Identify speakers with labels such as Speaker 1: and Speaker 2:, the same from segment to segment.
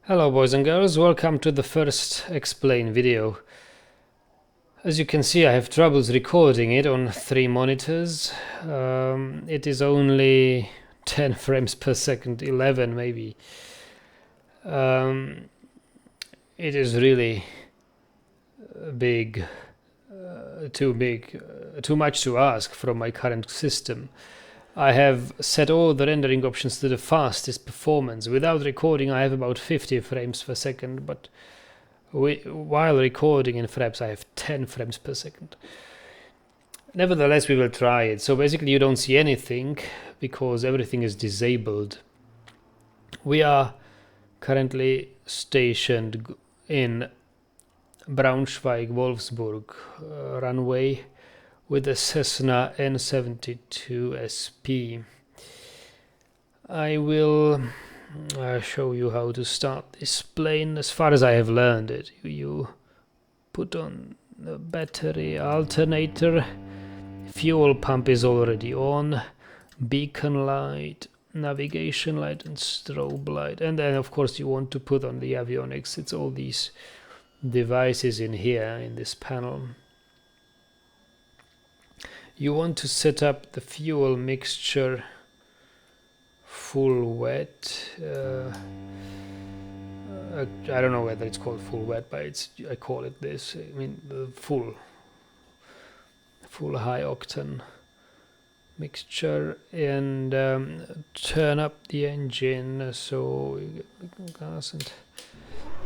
Speaker 1: Hello boys and girls, welcome to the first explain video. As you can see, I have troubles recording it on 3 monitors. It is only 10 frames per second, 11 maybe. It is really big, too much to ask from my current system. I have set all the rendering options to the fastest performance. Without recording, I have about 50 frames per second, but while recording in frames, I have 10 frames per second. Nevertheless, we will try it. So basically, you don't see anything because everything is disabled. We are currently stationed in Braunschweig-Wolfsburg runway with a Cessna N72 SP. I will show you how to start this plane as far as I have learned it. You put on the battery alternator, fuel pump is already on, beacon light, navigation light and strobe light, and then of course you want to put on the avionics. It's all these devices in here in this panel. You want to set up the fuel mixture full wet. I don't know whether it's called full wet, but I call it this. I mean the full high octane mixture, and turn up the engine so you get gas and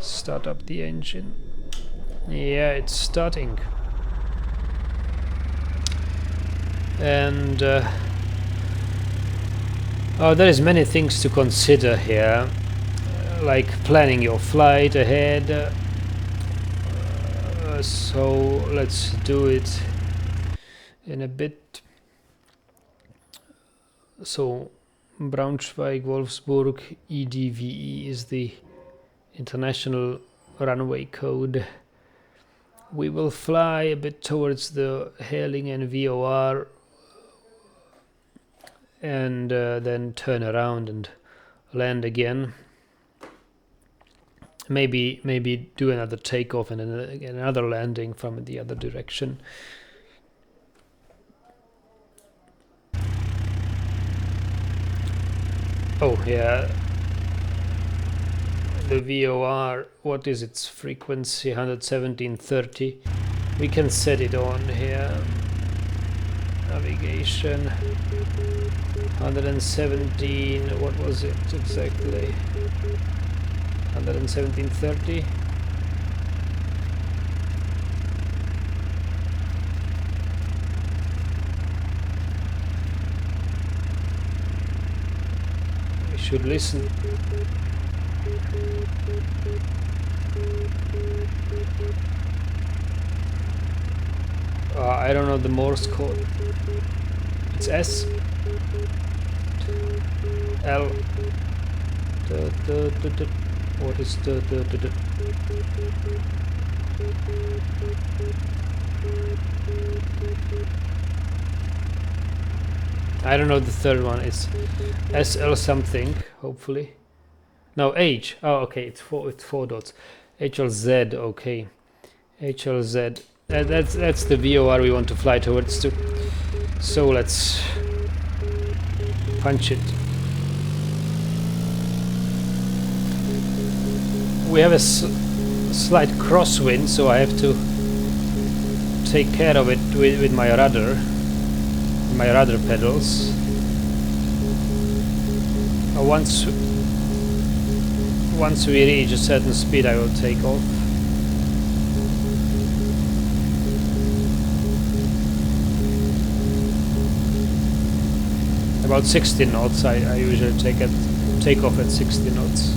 Speaker 1: start up the engine. Yeah, it's starting. And there is many things to consider here, like planning your flight ahead. So let's do it in a bit. So Braunschweig-Wolfsburg EDVE is the international runway code. We will fly a bit towards the hailing and VOR and then turn around and land again. Maybe do another takeoff and then another landing from the other direction. Oh yeah, the VOR, what is its frequency? 117.30. We can set it on here. Navigation 117, what was it exactly? 117.30. We should listen. I don't know the Morse code. It's S L. What is the? I don't know the third one. It's SL something. Hopefully, no H. Oh, okay. It's four dots. HLZ. Okay, HLZ. That's the VOR we want to fly towards to. So let's punch it. We have a slight crosswind, so I have to take care of it with my rudder pedals. Once we reach a certain speed, I will take off. About 60 knots. I usually take off at 60 knots.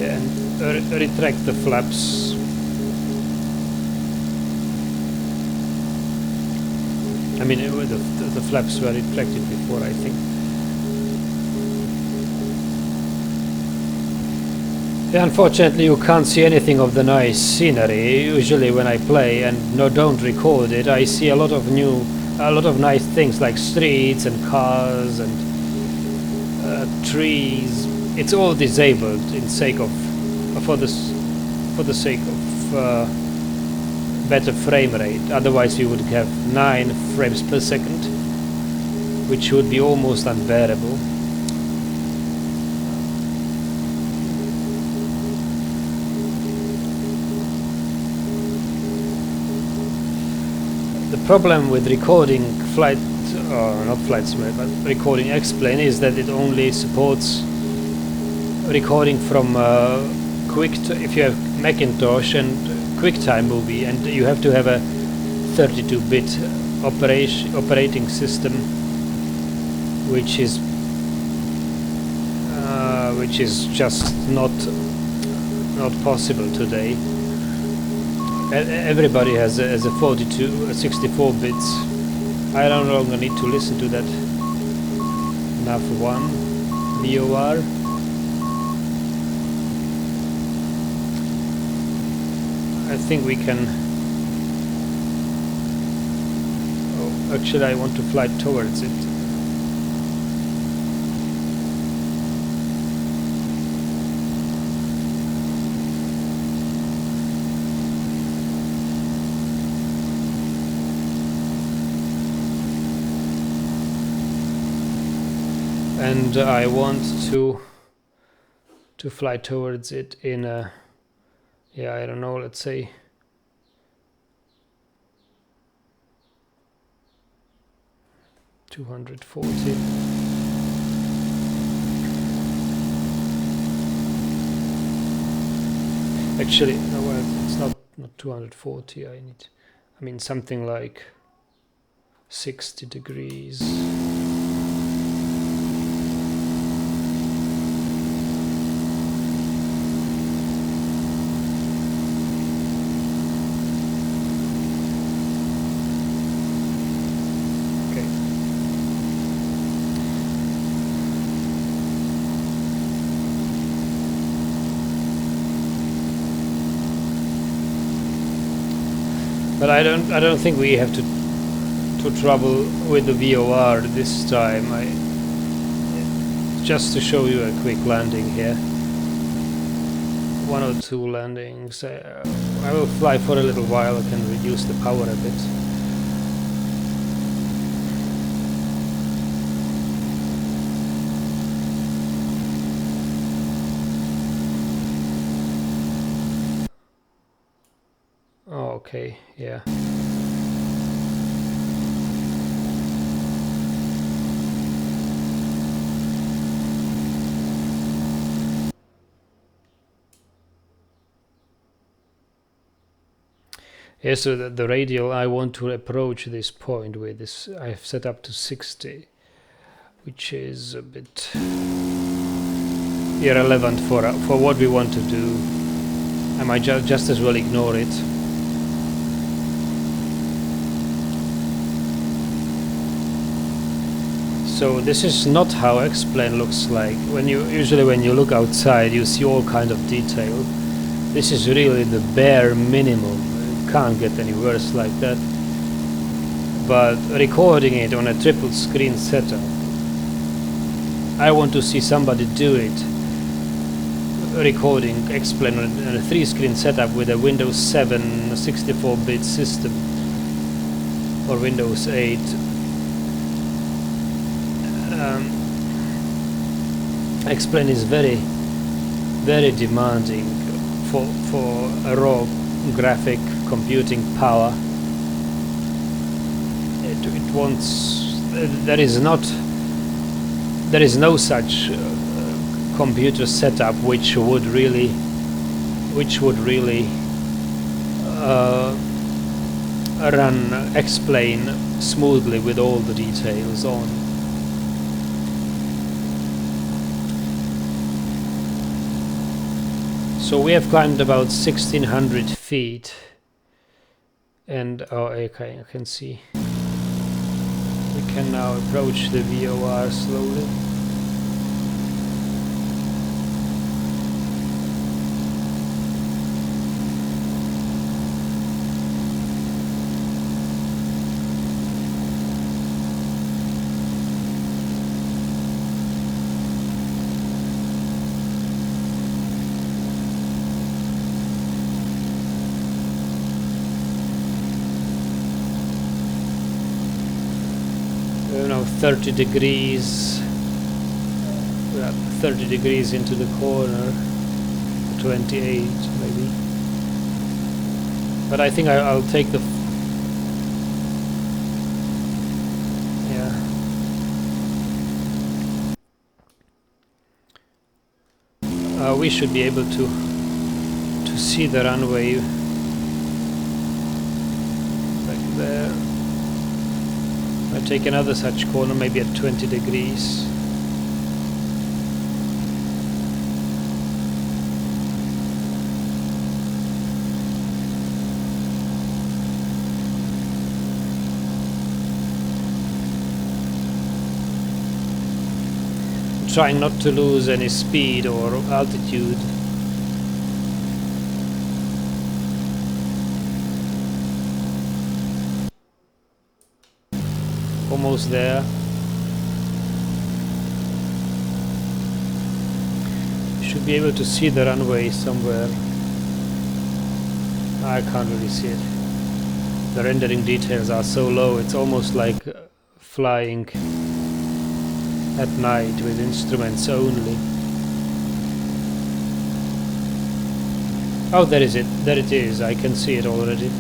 Speaker 1: And retract the flaps. I mean, the flaps were retracted before, I think. Unfortunately, you can't see anything of the nice scenery. Usually when I play and don't record it, I see a lot of nice things like streets and cars and trees. It's all disabled for the sake of better frame rate. Otherwise we would have 9 frames per second, which would be almost unbearable. The problem with recording not flight simulator, but recording X-Plane is that it only supports recording from if you have Macintosh and QuickTime Movie, and you have to have a 32-bit operating system, which is just not possible today. Everybody has a 64 bits. I no longer need to listen to that NAV1 VOR. I think we can... Oh, actually I want to fly towards it. And I want to fly towards it in a, yeah, I don't know, let's say (240). Actually, no, well, it's not 240. I mean something like 60 degrees. But I don't think we have to trouble with the VOR this time. Just to show you a quick landing here. 1 or 2 landings. I will fly for a little while. I can reduce the power a bit. Okay, yeah. Yeah, so the radial I want to approach this point with this I've set up to 60, which is a bit irrelevant for what we want to do. I might just as well ignore it. So this is not how X-Plane looks like. Usually when you look outside, you see all kind of detail. This is really the bare minimum. It can't get any worse like that. But recording it on a triple screen setup, I want to see somebody do it. Recording X-Plane on a 3-screen setup with a Windows 7 64-bit system or Windows 8. X-Plane is very, very demanding for a raw graphic computing power. It wants. There is no such computer setup which would really run X-Plane smoothly with all the details on. So we have climbed about 1600 feet, and okay, I can see we can now approach the VOR slowly. don't know, 30 degrees. We are 30 degrees into the corner, 28 maybe. But I think I'll take the we should be able to see the runway back there. I'll take another such corner, maybe at 20 degrees. Trying not to lose any speed or altitude. Almost there. Should be able to see the runway somewhere. I can't really see it. The rendering details are so low, it's almost like flying at night with instruments only. Oh, there is it. There it is. I can see it already.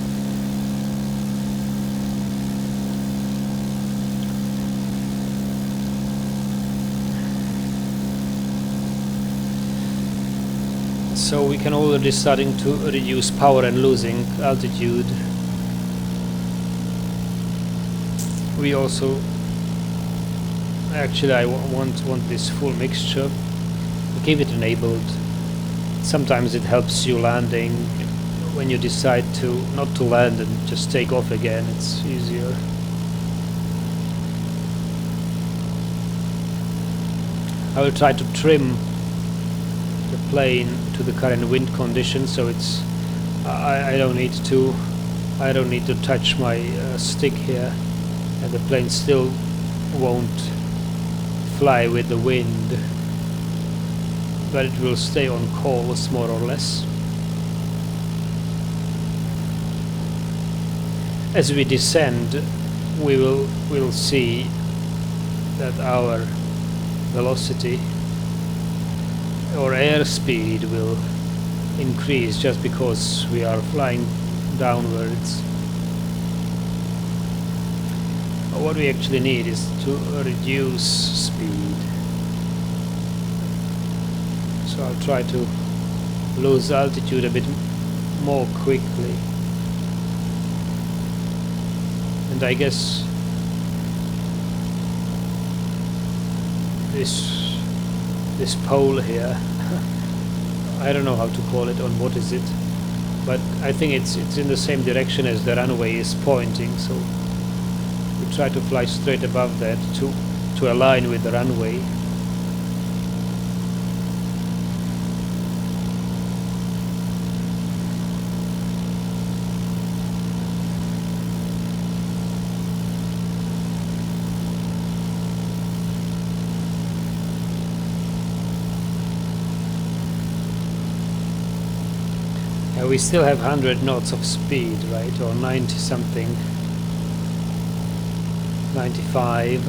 Speaker 1: So we can already starting to reduce power and losing altitude. We also actually I want this full mixture. Keep it enabled. Sometimes it helps you landing when you decide to not to land and just take off again. It's easier. I will try to trim the plane to the current wind conditions, so it's I don't need to touch my stick here, and the plane still won't fly with the wind, but it will stay on course more or less. As we descend, we'll see that our velocity or airspeed will increase just because we are flying downwards. What we actually need is to reduce speed. So I'll try to lose altitude a bit more quickly. And I guess this pole here, I don't know how to call it, on what is it, but I think it's in the same direction as the runway is pointing, so we try to fly straight above that to align with the runway. We still have 100 knots of speed, right? Or 90 something. 95.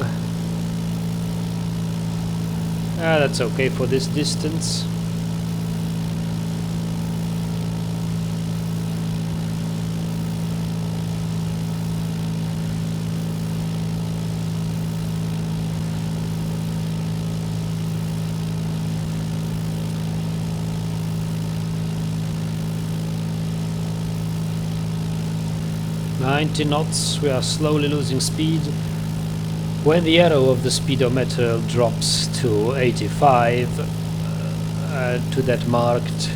Speaker 1: That's okay for this distance. knots, we are slowly losing speed. When the arrow of the speedometer drops to 85, to that marked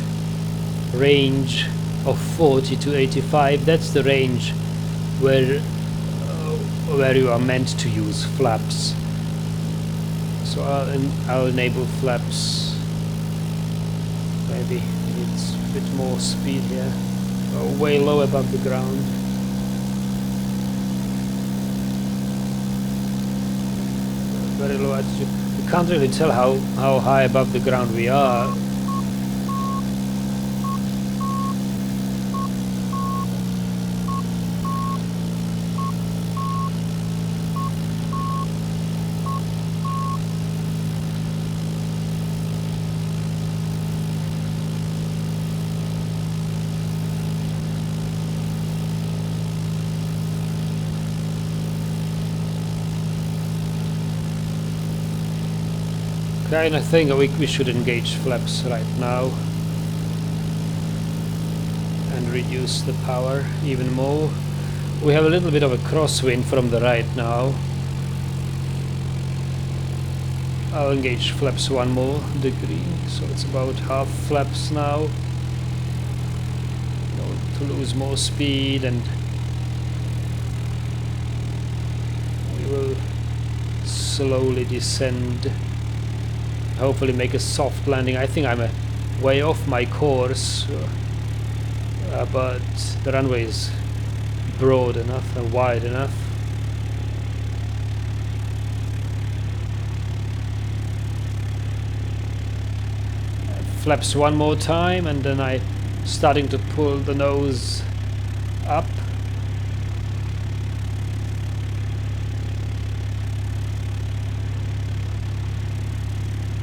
Speaker 1: range of 40 to 85, that's the range where you are meant to use flaps. So I'll enable flaps. Maybe it's a bit more speed here. Way low above the ground. Very low altitude. You can't really tell how high above the ground we are. Okay, and I think we should engage flaps right now and reduce the power even more. We have a little bit of a crosswind from the right now. I'll engage flaps 1 more degree, so it's about half flaps now. To lose more speed, and we will slowly descend. Hopefully make a soft landing. I think I'm way off my course, but the runway is broad enough and wide enough. Flaps 1 more time, and then I starting to pull the nose up.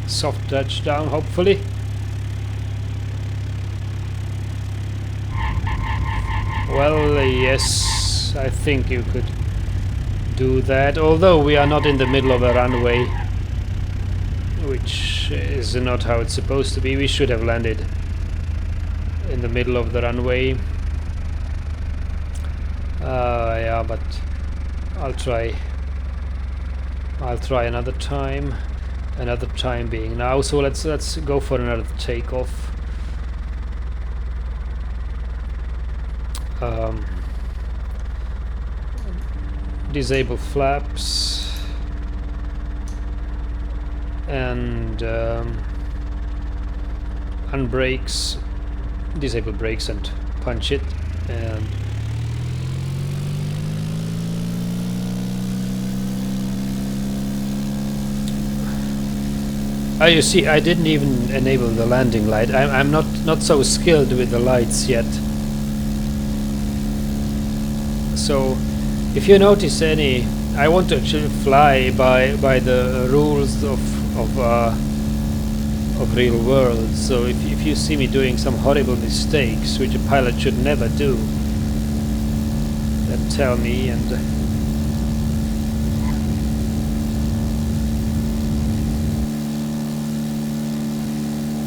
Speaker 1: Soft touchdown, hopefully. Well, yes, I think you could do that, although we are not in the middle of a runway, which is not how it's supposed to be. We should have landed in the middle of the runway. Yeah, but I'll try another time. Another time being now. So let's go for another takeoff. Disable flaps and unbrakes. Disable brakes and punch it, and you see, I didn't even enable the landing light. I'm not so skilled with the lights yet. So if you notice any, I want to actually fly by the rules of real world. So if you see me doing some horrible mistakes, which a pilot should never do, then tell me, and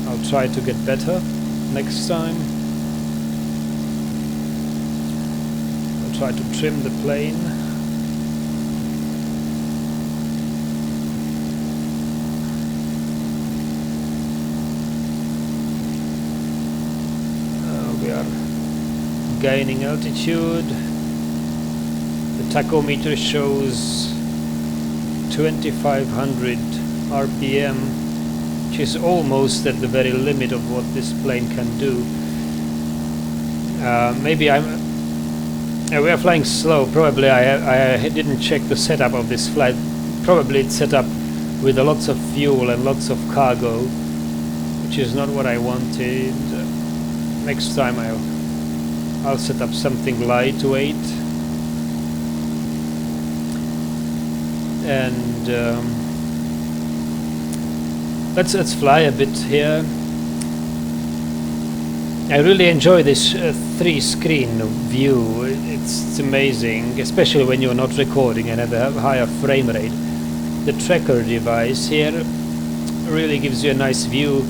Speaker 1: I'll try to get better next time. I'll try to trim the plane. We are gaining altitude. The tachometer shows 2500 RPM, which is almost at the very limit of what this plane can do. Maybe we are flying slow. Probably I didn't check the setup of this flight. Probably it's set up with lots of fuel and lots of cargo, which is not what I wanted. Next time I'll set up something lightweight, and let's fly a bit here. I really enjoy this 3-screen view. It's amazing, especially when you're not recording and have a higher frame rate. The tracker device here really gives you a nice view.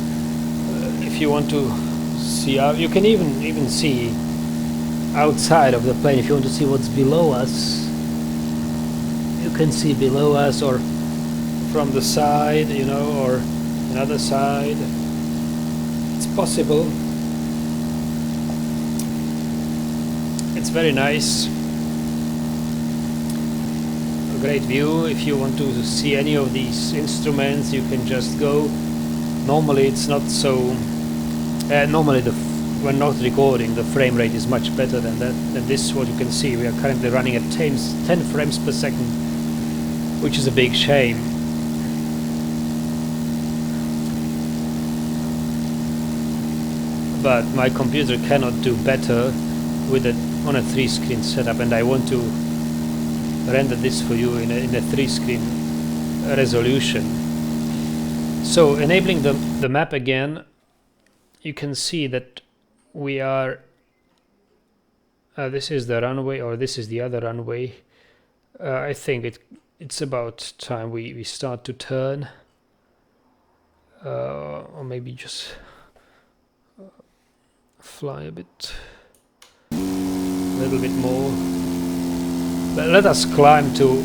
Speaker 1: If you want to see, you can even see outside of the plane. If you want to see what's below us, you can see below us, or from the side, you know, or another side. It's possible. It's very nice. A great view. If you want to see any of these instruments, you can just go. Normally it's not so. Normally when not recording, the frame rate is much better than that. Than this. What you can see, we are currently running at 10 frames per second, which is a big shame. But my computer cannot do better with it on a 3-screen setup, and I want to render this for you in a 3-screen resolution. So enabling the map again, you can see that we are this is the runway, or this is the other runway. I think it's about time we start to turn. or maybe just fly a little bit more. But let us climb to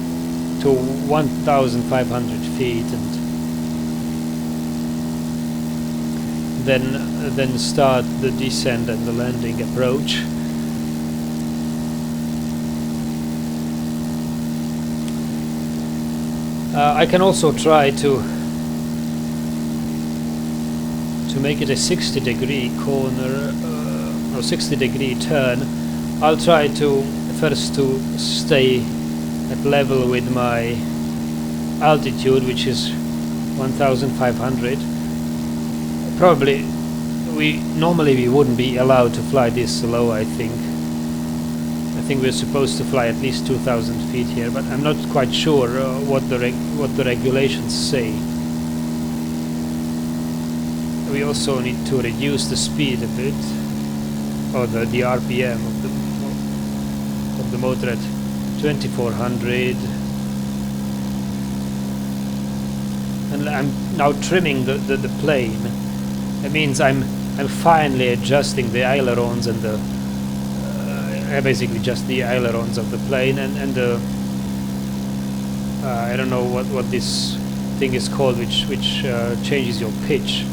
Speaker 1: 1,500 feet and then start the descent and the landing approach. I can also try to make it a 60-degree corner or 60-degree turn. I'll try to first to stay at level with my altitude, which is 1,500. Probably normally we wouldn't be allowed to fly this low. I think we're supposed to fly at least 2,000 feet here, but I'm not quite sure what the regulations say. We also need to reduce the speed a bit, or the RPM of the motor at 2,400. And I'm now trimming the plane. That means I'm finally adjusting the ailerons and the basically just the ailerons of the plane and the I don't know what this thing is called, which changes your pitch,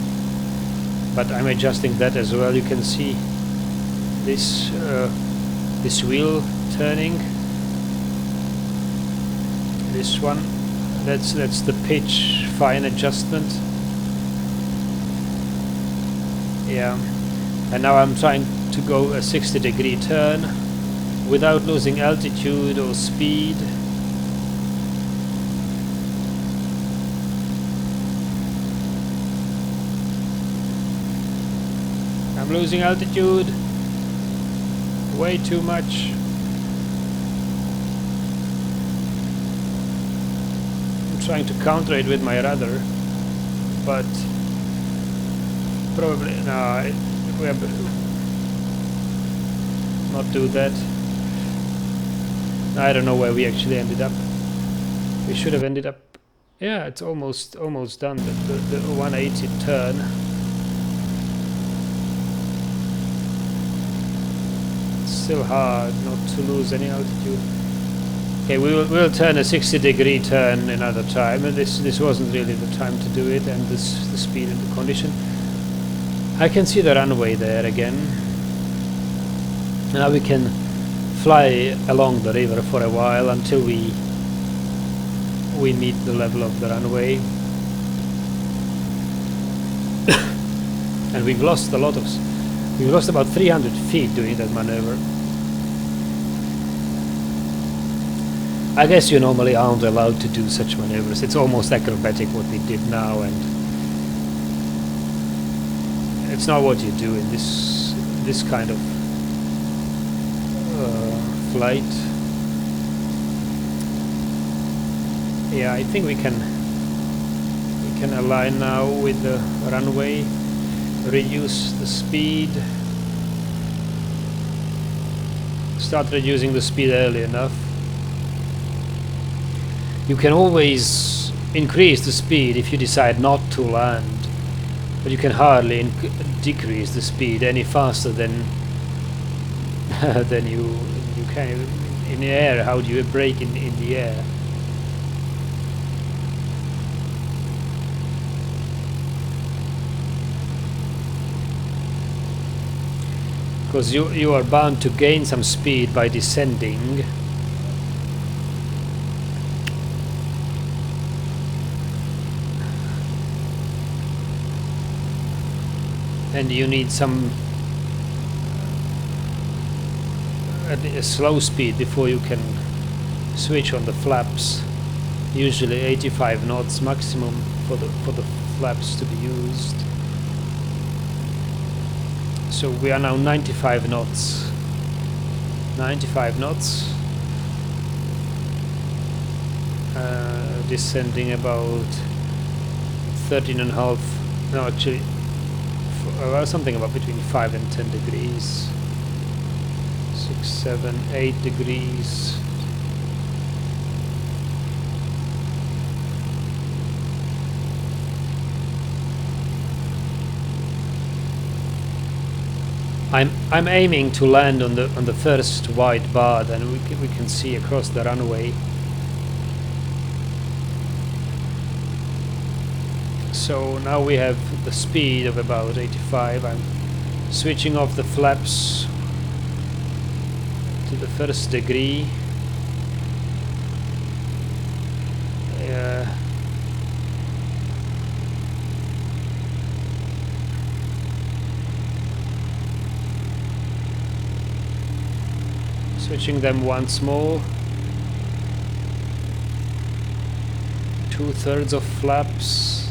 Speaker 1: but I'm adjusting that as well. You can see this wheel turning. This one, that's the pitch fine adjustment. Yeah, and now I'm trying to go a 60-degree turn without losing altitude or speed. I'm losing altitude way too much. I'm trying to counter it with my rudder, but probably no, we have not do that. I don't know where we actually ended up. We should have ended up. Yeah, it's almost done. The 180 turn. It's still hard not to lose any altitude. Okay, we'll turn a 60-degree turn another time. This wasn't really the time to do it, and the speed and the condition. I can see the runway there again. Now we can fly along the river for a while until we meet the level of the runway. And we've lost about 300 feet doing that maneuver. I guess you normally aren't allowed to do such maneuvers. It's almost acrobatic what we did now, and it's not what you do in this kind of flight. Yeah, I think we can align now with the runway, reduce the speed, start reducing the speed early enough. You can always increase the speed if you decide not to land, but you can hardly decrease the speed any faster than you can in the air. How do you brake in the air? Because you are bound to gain some speed by descending. And you need a slow speed before you can switch on the flaps. Usually 85 knots maximum for the flaps to be used. So we are now 95 knots. 95 knots. Descending about 13.5. No, actually. Something about between 5 and 10 degrees, 6, 7, 8 degrees. I'm aiming to land on the first white bar, then we can see across the runway. So now we have the speed of about 85. I'm switching off the flaps to the first degree. Switching them once more. 2/3 of flaps.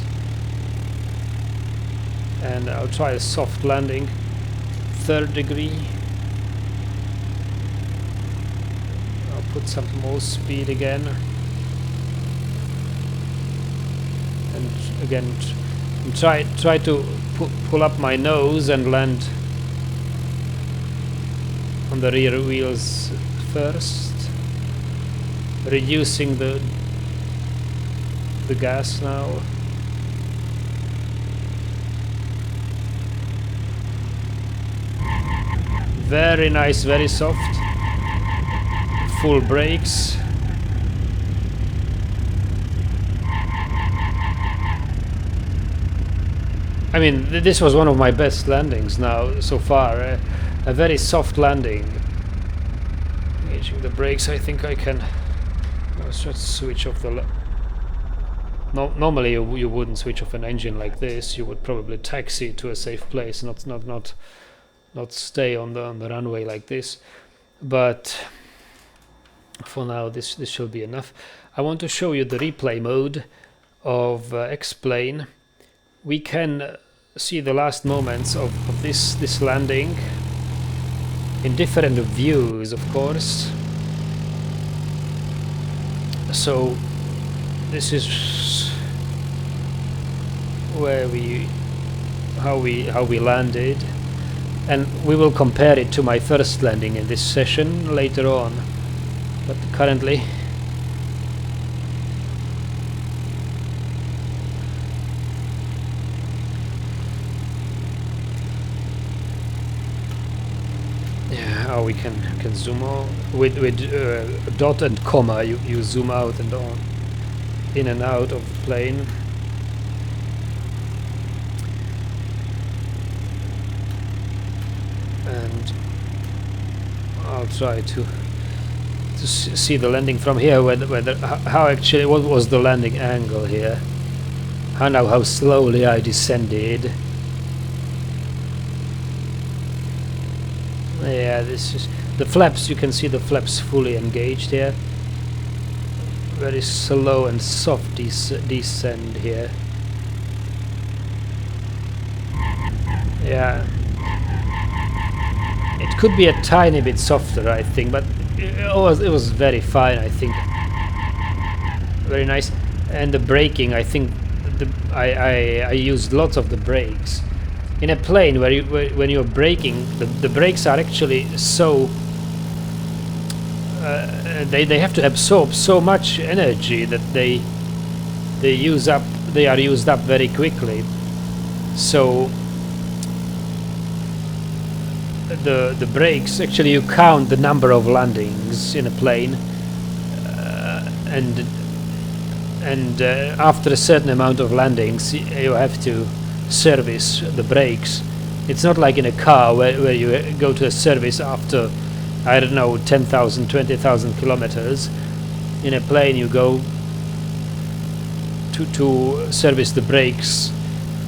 Speaker 1: And I'll try a soft landing. 3rd degree. I'll put some more speed again. And again, try to pull up my nose and land on the rear wheels first, reducing the gas now. Very nice, very soft. Full brakes. I mean, this was one of my best landings now so far. A very soft landing. Engaging the brakes, I think I can. Let's switch off the. Normally you wouldn't switch off an engine like this. You would probably taxi to a safe place, not stay on the runway like this. But for now, this should be enough. I want to show you the replay mode of X-Plane. We can see the last moments of this landing in different views, of course. So this is where how we landed, and we will compare it to my first landing in this session later on, but currently how we can zoom out with dot and comma. You zoom out and on, in and out of the plane. And I'll try to see the landing from here. How actually, what was the landing angle here? How slowly I descended. Yeah, this is the flaps. You can see the flaps fully engaged here. Very slow and soft descend here. Yeah, it could be a tiny bit softer, I think, but it was very fine, I think. Very nice. And the braking, I think I used lots of the brakes. In a plane when you're braking, the brakes are actually so they have to absorb so much energy that they are used up very quickly. So the brakes, actually you count the number of landings in a plane, and after a certain amount of landings you have to service the brakes. It's not like in a car where you go to a service after, I don't know, 10,000, 20,000 kilometers. In a plane you go to service the brakes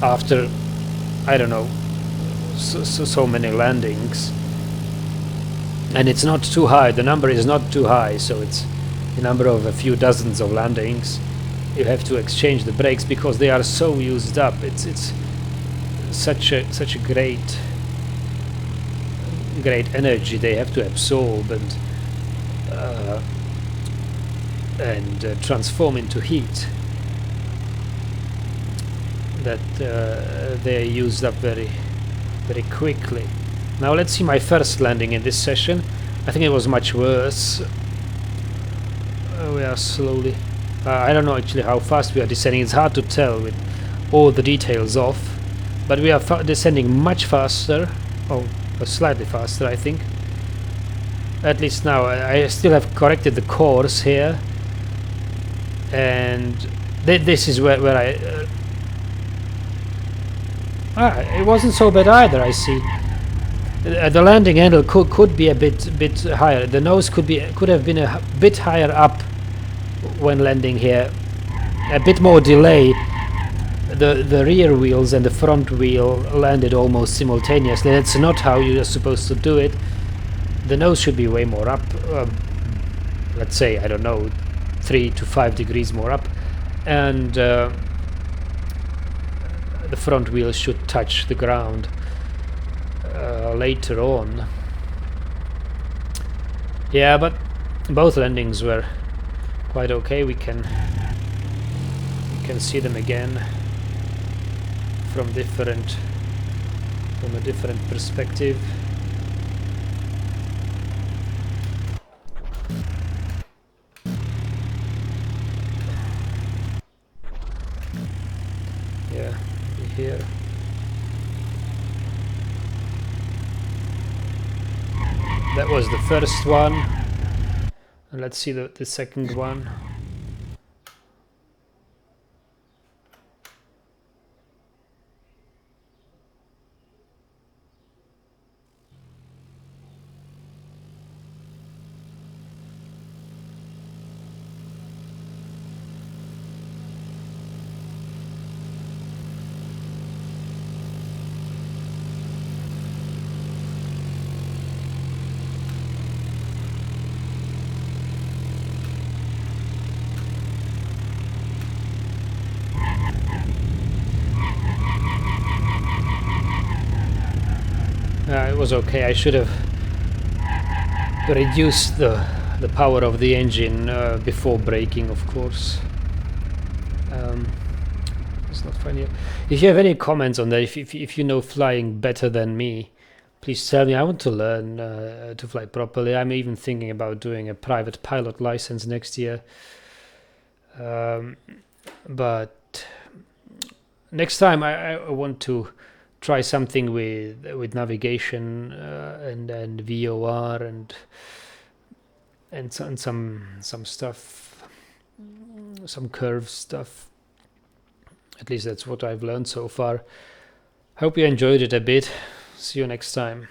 Speaker 1: after, I don't know, so many landings. And it's not too high, the number is not too high, so it's a number of a few dozens of landings. You have to exchange the brakes because they are so used up. It's such a great energy they have to absorb and transform into heat, that they are used up very quickly. Now let's see my first landing in this session. I think it was much worse. We are slowly, I don't know actually how fast we are descending. It's hard to tell with all the details off, but we are descending much faster. Oh, or slightly faster, I think. At least now. I still have corrected the course here, and this is where I it wasn't so bad either. I see. The landing angle could be a bit higher. The nose could have been a bit higher up when landing here. A bit more delay. The rear wheels and the front wheel landed almost simultaneously. That's not how you're supposed to do it. The nose should be way more up. Let's say, I don't know, 3 to 5 degrees more up, and the front wheel should touch the ground later on. Yeah, but both landings were quite okay. We can see them again from a different perspective. Yeah, here. That was the first one, and let's see the second one. It was okay. I should have reduced the power of the engine before braking, of course. It's not funny. If you have any comments on that, if you know flying better than me, please tell me. I want to learn to fly properly. I'm even thinking about doing a private pilot license next year. But next time I want to try something with navigation and VOR and some stuff, some curve stuff. At least that's what I've learned so far. Hope you enjoyed it a bit. See you next time.